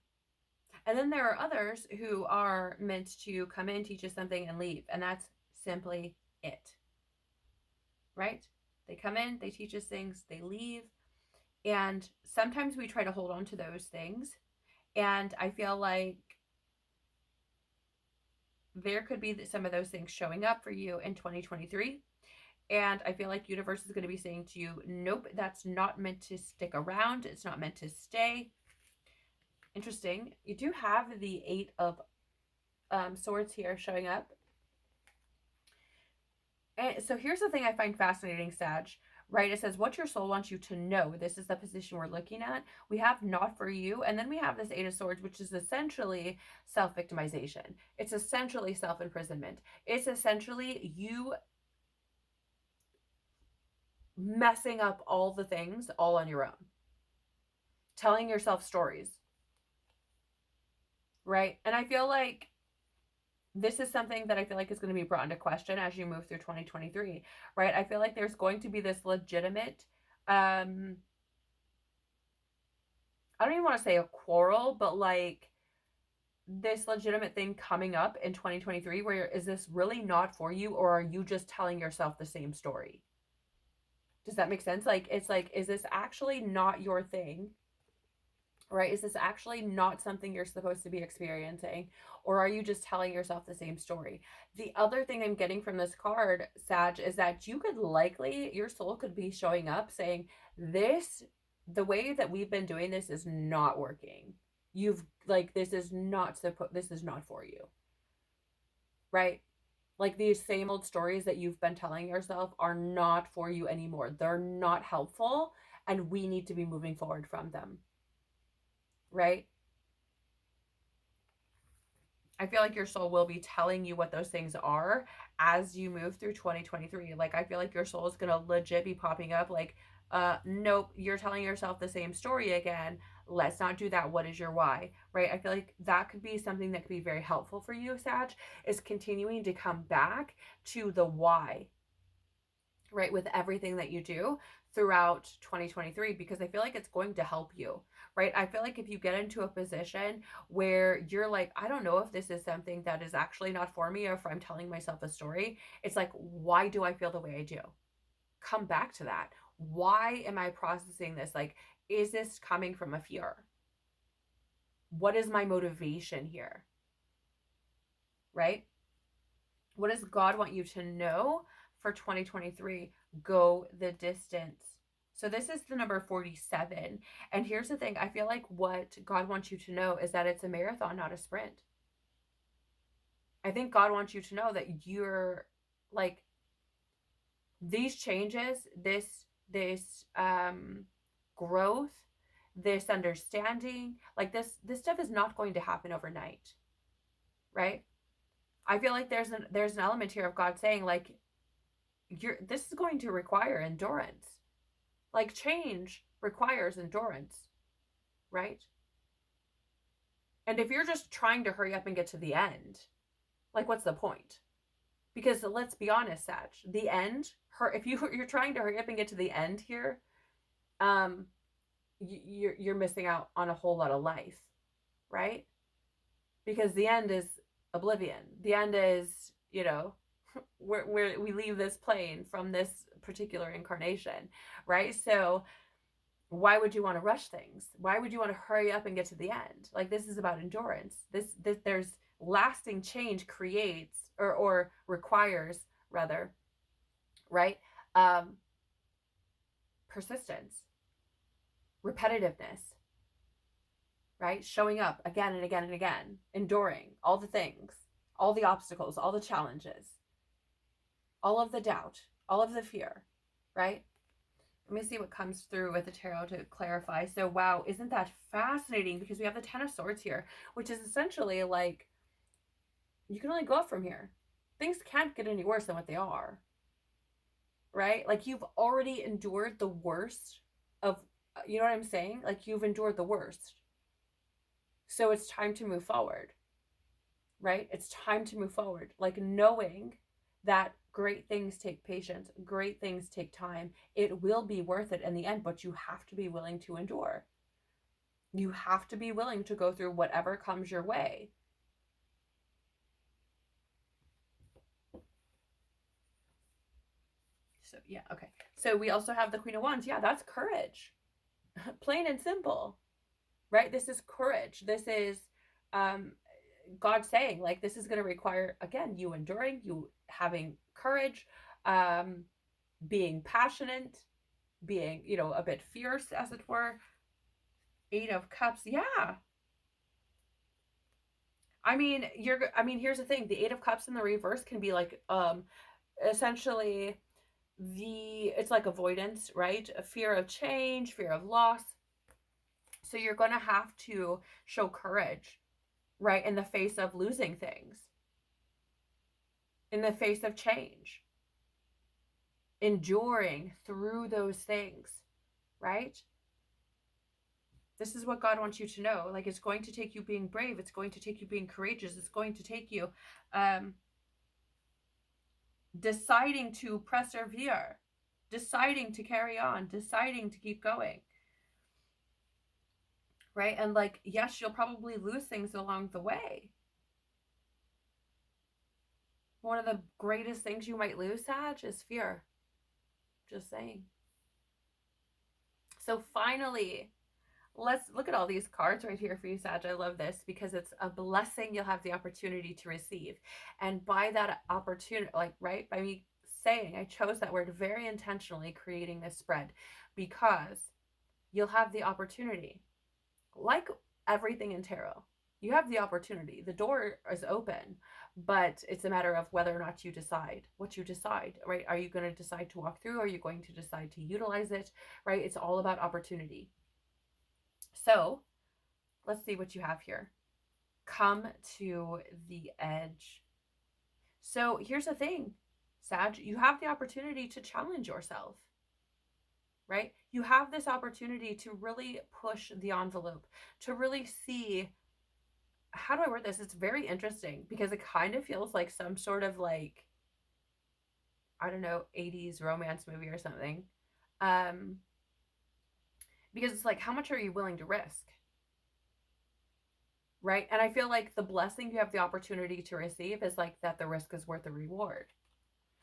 and then there are others who are meant to come in, teach us something, and leave. And that's simply it, right? They come in, they teach us things, they leave. And sometimes we try to hold on to those things. And I feel like there could be some of those things showing up for you in 2023. And I feel like universe is going to be saying to you, nope, that's not meant to stick around. It's not meant to stay. Interesting. You do have the 8 of Swords here showing up. And so here's the thing I find fascinating, Sag, right? It says, what your soul wants you to know. This is the position we're looking at. We have not for you. And then we have this 8 of Swords, which is essentially self-victimization. It's essentially self-imprisonment. It's essentially you messing up all the things all on your own. Telling yourself stories, right? And I feel like this is something that I feel like is going to be brought into question as you move through 2023, right? I feel like there's going to be this legitimate, I don't even want to say a quarrel, but like this legitimate thing coming up in 2023 where is this really not for you, or are you just telling yourself the same story? Does that make sense? Like, it's like, is this actually not your thing? Right? Is this actually not something you're supposed to be experiencing? Or are you just telling yourself the same story? The other thing I'm getting from this card, Sag, is that you could likely, your soul could be showing up saying, the way that we've been doing this is not working. This is not for you. Right? Like these same old stories that you've been telling yourself are not for you anymore. They're not helpful, and we need to be moving forward from them. Right? I feel like your soul will be telling you what those things are as you move through 2023. Like, I feel like your soul is going to legit be popping up like, nope, you're telling yourself the same story again. Let's not do that. What is your why? Right? I feel like that could be something that could be very helpful for you, Sag, is continuing to come back to the why, right, with everything that you do throughout 2023, because I feel like it's going to help you, right? I feel like if you get into a position where you're like, I don't know if this is something that is actually not for me, or if I'm telling myself a story, it's like, why do I feel the way I do? Come back to that. Why am I processing this? Like, is this coming from a fear? What is my motivation here? Right? What does God want you to know for 2023? Go the distance. So this is the number 47. And here's the thing. I feel like what God wants you to know is that it's a marathon, not a sprint. I think God wants you to know that you're like, these changes, this growth, this understanding, like this stuff is not going to happen overnight. Right? I feel like there's an element here of God saying, like, this is going to require endurance. Like, change requires endurance, right? And if you're just trying to hurry up and get to the end, like, what's the point? Because let's be honest, Sag, the end, if you're trying to hurry up and get to the end here, you're missing out on a whole lot of life, right? Because the end is oblivion. The end is, where we leave this plane from this particular incarnation, right? So why would you want to rush things? Why would you want to hurry up and get to the end? Like, this is about endurance. This there's lasting change creates or requires, rather, right? Persistence, repetitiveness, right? Showing up again and again and again, enduring all the things, all the obstacles, all the challenges, all of the doubt, all of the fear, right? Let me see what comes through with the tarot to clarify. So, wow, isn't that fascinating? Because we have the 10 of Swords here, which is essentially like, you can only go up from here. Things can't get any worse than what they are, right? Like, you've already endured the worst of, you know what I'm saying? Like, you've endured the worst. So it's time to move forward, right? It's time to move forward. Like knowing that great things take patience, great things take time. It will be worth it in the end, but you have to be willing to endure. You have to be willing to go through whatever comes your way. So, yeah, okay. So we also have the Queen of Wands. Yeah, that's courage. Plain and simple, right? This is courage. This is um, God saying, like, this is going to require, again, you enduring, you having courage, um, being passionate, being, you know, a bit fierce, as it were. Eight of Cups. Yeah. I mean, here's the thing. The Eight of Cups in the reverse can be like, essentially it's like avoidance, right? A fear of change, fear of loss. So you're going to have to show courage, right? In the face of losing things, in the face of change, enduring through those things, right? This is what God wants you to know. Like, it's going to take you being brave. It's going to take you being courageous. It's going to take you deciding to persevere, deciding to carry on, deciding to keep going, right? And like, yes, you'll probably lose things along the way. One of the greatest things you might lose, Sag, is fear. Just saying. So finally, let's look at all these cards right here for you, Sag. I love this because it's a blessing you'll have the opportunity to receive. And by that opportunity, like, right, by me saying, I chose that word very intentionally, creating this spread, because you'll have the opportunity. Like everything in tarot, you have the opportunity. The door is open, but it's a matter of whether or not you decide what you decide, right? Are you going to decide to walk through? Are you going to decide to utilize it, right? It's all about opportunity. So let's see what you have here. Come to the edge. So here's the thing, Sag, you have the opportunity to challenge yourself, right? You have this opportunity to really push the envelope, to really see, how do I word this? It's very interesting because it kind of feels like some sort of like, I don't know, 80s romance movie or something. Because it's like, how much are you willing to risk? Right? And I feel like the blessing you have the opportunity to receive is like that the risk is worth the reward.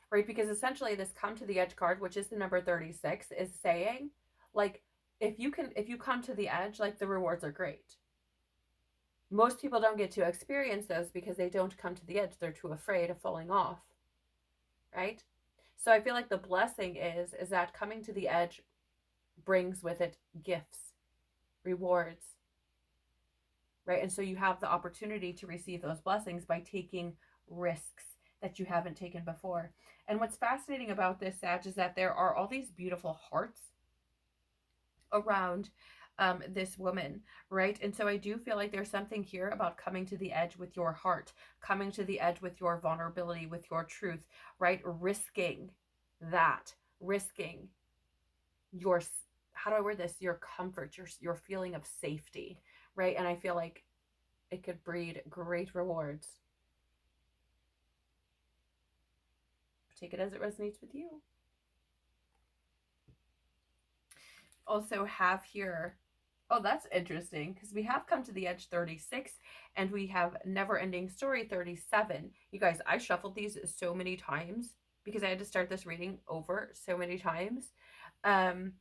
Right? Because essentially this come to the edge card, which is the number 36, is saying like, if you come to the edge, like the rewards are great. Most people don't get to experience those because they don't come to the edge. They're too afraid of falling off, right? So I feel like the blessing is that coming to the edge brings with it gifts, rewards, right? And so you have the opportunity to receive those blessings by taking risks that you haven't taken before. And what's fascinating about this, Sag, is that there are all these beautiful hearts around this woman, right? And so I do feel like there's something here about coming to the edge with your heart, coming to the edge with your vulnerability, with your truth, right? Risking that, risking your, how do I word this? Your comfort, your feeling of safety, right? And I feel like it could breed great rewards. Take it as it resonates with you. Also have here, oh, that's interesting, because we have come to the edge 36 and we have never ending story 37. You guys, I shuffled these so many times because I had to start this reading over so many times. And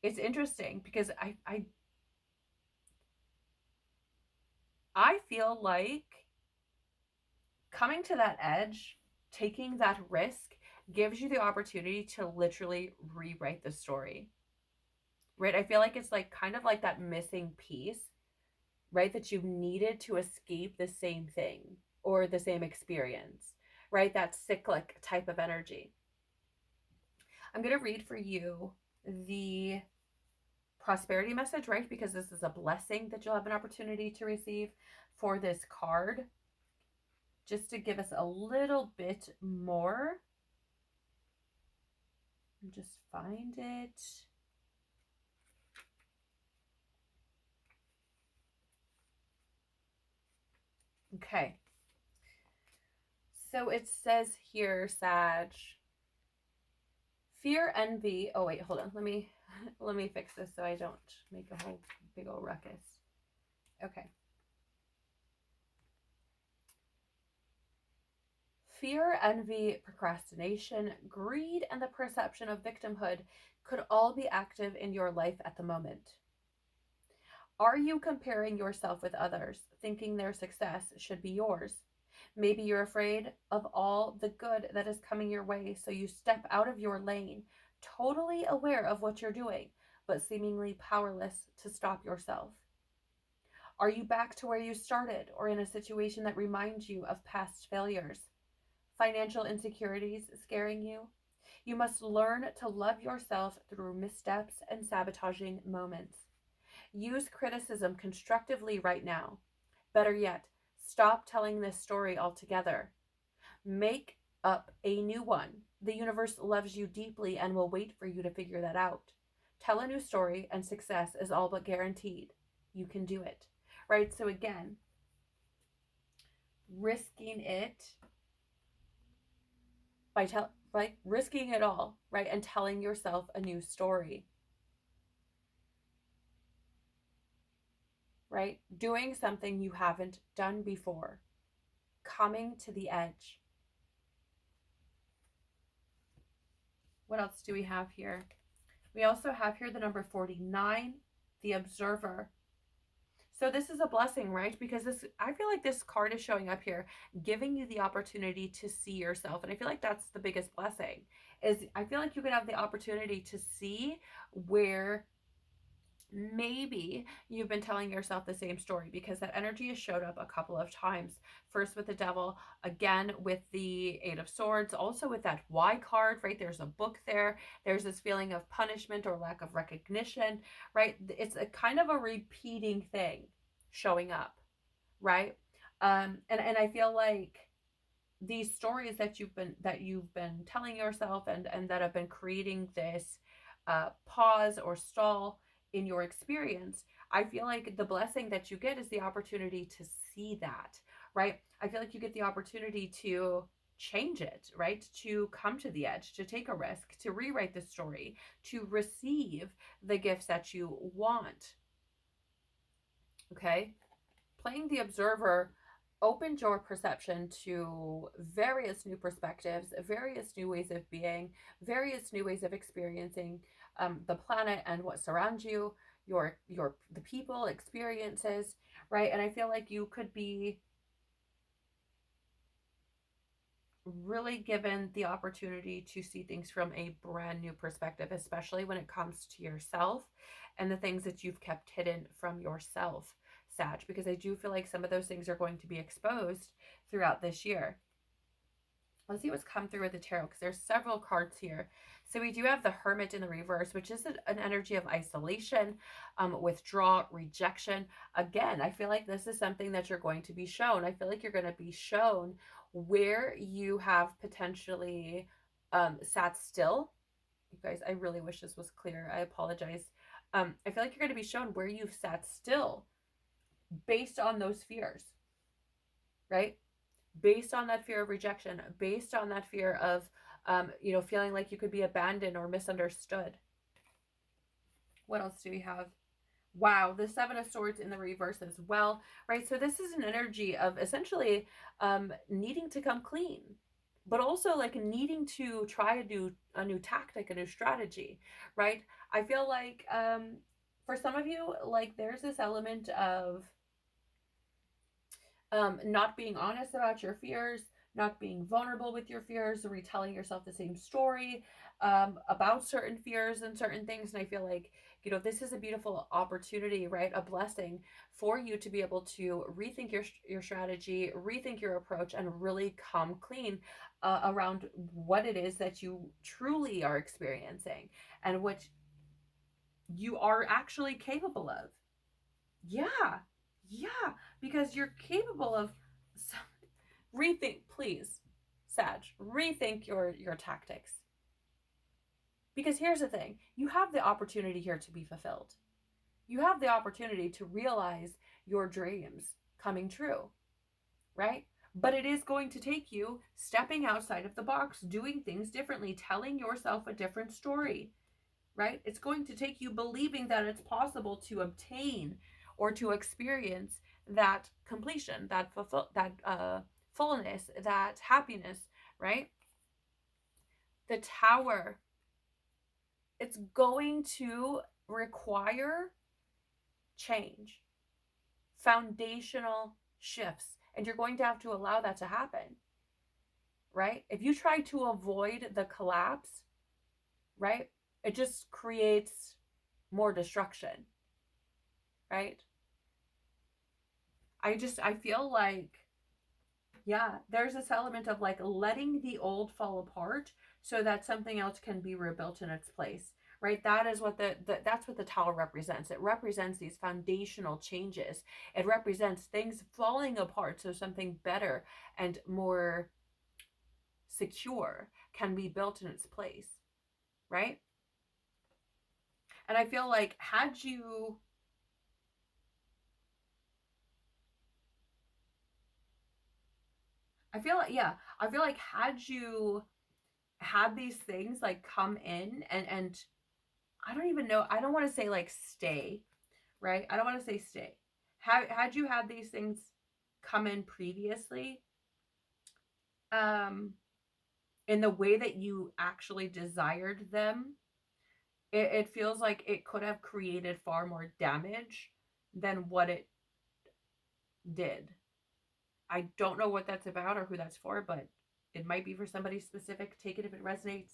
it's interesting because I feel like coming to that edge, taking that risk, gives you the opportunity to literally rewrite the story, right? I feel like it's like kind of like that missing piece, right? That you needed to escape the same thing or the same experience, right? That cyclic type of energy. I'm going to read for you the prosperity message, right? Because this is a blessing that you'll have an opportunity to receive for this card. Just to give us a little bit more. Just find it. Okay. So it says here, Sag, fear, envy. Oh wait, hold on. Let me fix this so I don't make a whole big old ruckus. Okay. Fear, envy, procrastination, greed, and the perception of victimhood could all be active in your life at the moment. Are you comparing yourself with others, thinking their success should be yours? Maybe you're afraid of all the good that is coming your way, so you step out of your lane, totally aware of what you're doing, but seemingly powerless to stop yourself. Are you back to where you started or in a situation that reminds you of past failures? Financial insecurities scaring you? You must learn to love yourself through missteps and sabotaging moments. Use criticism constructively right now. Better yet, stop telling this story altogether. Make up a new one. The universe loves you deeply and will wait for you to figure that out. Tell a new story, and success is all but guaranteed. You can do it. Right? So, again, risking it by risking it all, right? And telling yourself a new story. Right? Doing something you haven't done before. Coming to the edge. What else do we have here? We also have here the number 49, the observer. So this is a blessing, right? Because I feel like this card is showing up here, giving you the opportunity to see yourself. And I feel like that's the biggest blessing, is I feel like you can have the opportunity to see where maybe you've been telling yourself the same story, because that energy has showed up a couple of times. First with the devil, again with the 8 of Swords, also with that Y card, right? There's a book there. There's this feeling of punishment or lack of recognition, right? It's a kind of a repeating thing showing up, right? And I feel like these stories that you've been telling yourself, and that have been creating this pause or stall in your experience, I feel like the blessing that you get is the opportunity to see that, right? I feel like you get the opportunity to change it, right? To come to the edge, to take a risk, to rewrite the story, to receive the gifts that you want. Okay? Playing the observer opened your perception to various new perspectives, various new ways of being, various new ways of experiencing the planet and what surrounds you, the people, experiences, right? And I feel like you could be really given the opportunity to see things from a brand new perspective, especially when it comes to yourself and the things that you've kept hidden from yourself, Sag, because I do feel like some of those things are going to be exposed throughout this year. Let's see what's come through with the tarot, because there's several cards here. So we do have the Hermit in the reverse, which is an energy of isolation, withdrawal, rejection. Again, I feel like this is something that you're going to be shown. I feel like you're going to be shown where you have potentially sat still. You guys, I really wish this was clear. I apologize. I feel like you're going to be shown where you've sat still based on those fears, right? Based on that fear of rejection, based on that fear of, feeling like you could be abandoned or misunderstood. What else do we have? Wow, the 7 of Swords in the reverse as well, right? So this is an energy of essentially needing to come clean, but also like needing to try a new tactic, a new strategy, right? I feel like for some of you, like there's this element of not being honest about your fears, not being vulnerable with your fears, retelling yourself the same story about certain fears and certain things. And I feel like, this is a beautiful opportunity, right? A blessing for you to be able to rethink your strategy, rethink your approach, and really come clean around what it is that you truly are experiencing and what you are actually capable of. Yeah. Yeah, because you're capable of rethink, please, Sag, rethink your tactics. Because here's the thing, you have the opportunity here to be fulfilled. You have the opportunity to realize your dreams coming true. right? But it is going to take you stepping outside of the box, doing things differently, telling yourself a different story, right? It's going to take you believing that it's possible to obtain or to experience that completion, that fullness, that happiness, right? The Tower, it's going to require change, foundational shifts, and you're going to have to allow that to happen, right? If you try to avoid the collapse, right, it just creates more destruction, right? I feel like, yeah, there's this element of like letting the old fall apart so that something else can be rebuilt in its place, right? That is what that's what the Tower represents. It represents these foundational changes. It represents things falling apart so something better and more secure can be built in its place, right? And I feel like had you I feel like yeah, I feel like had you had these things like come in and I don't even know, I don't want to say like stay, right? I don't want to say stay. Had you had these things come in previously, um, in the way that you actually desired them, it feels like it could have created far more damage than what it did. I don't know what that's about or who that's for, but it might be for somebody specific. Take it if it resonates,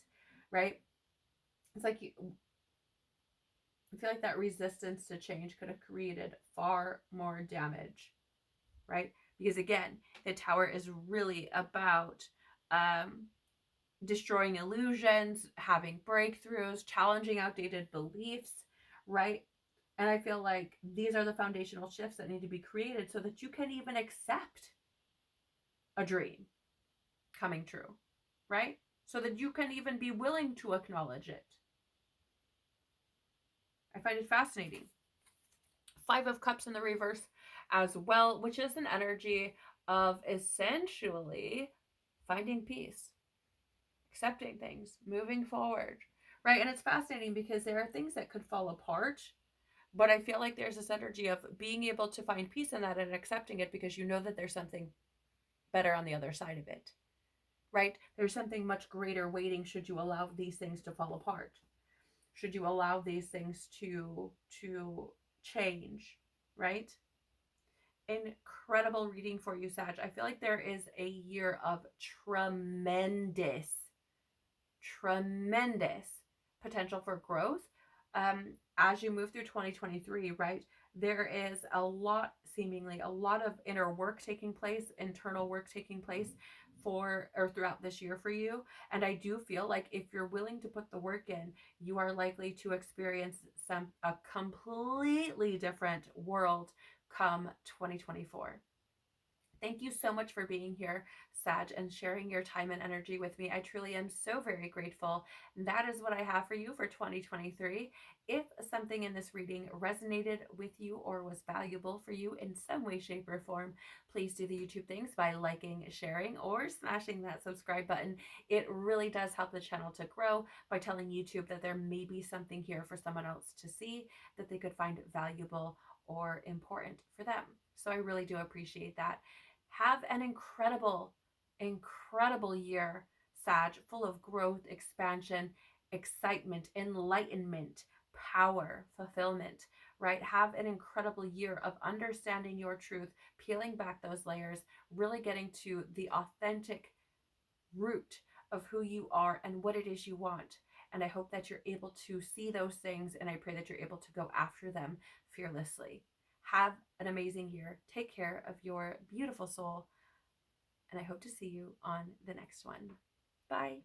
right? It's like I feel like that resistance to change could have created far more damage, right? Because again, the Tower is really about um, destroying illusions, having breakthroughs, challenging outdated beliefs, right? And I feel like these are the foundational shifts that need to be created so that you can even accept a dream coming true, right? So that you can even be willing to acknowledge it. I find it fascinating. Five of Cups in the reverse as well, which is an energy of essentially finding peace, accepting things, moving forward, right? And it's fascinating because there are things that could fall apart, but I feel like there's this energy of being able to find peace in that and accepting it because you know that there's something better on the other side of it, right? There's something much greater waiting should you allow these things to fall apart. Should you allow these things to change, right? Incredible reading for you, Sag. I feel like there is a year of tremendous potential for growth as you move through 2023, right? There is a lot, seemingly, a lot of inner work taking place, internal work taking place for or throughout this year for you. And I do feel like if you're willing to put the work in, you are likely to experience a completely different world come 2024. Thank you so much for being here, Sag, and sharing your time and energy with me. I truly am so very grateful. That is what I have for you for 2023. If something in this reading resonated with you or was valuable for you in some way, shape, or form, please do the YouTube things by liking, sharing, or smashing that subscribe button. It really does help the channel to grow by telling YouTube that there may be something here for someone else to see that they could find valuable or important for them. So I really do appreciate that. Have an incredible year, Sag, full of growth, expansion, excitement, enlightenment, power, fulfillment, right? Have an incredible year of understanding your truth, peeling back those layers, really getting to the authentic root of who you are and what it is you want. And I hope that you're able to see those things, and I pray that you're able to go after them fearlessly. Have an amazing year. Take care of your beautiful soul, and I hope to see you on the next one. Bye.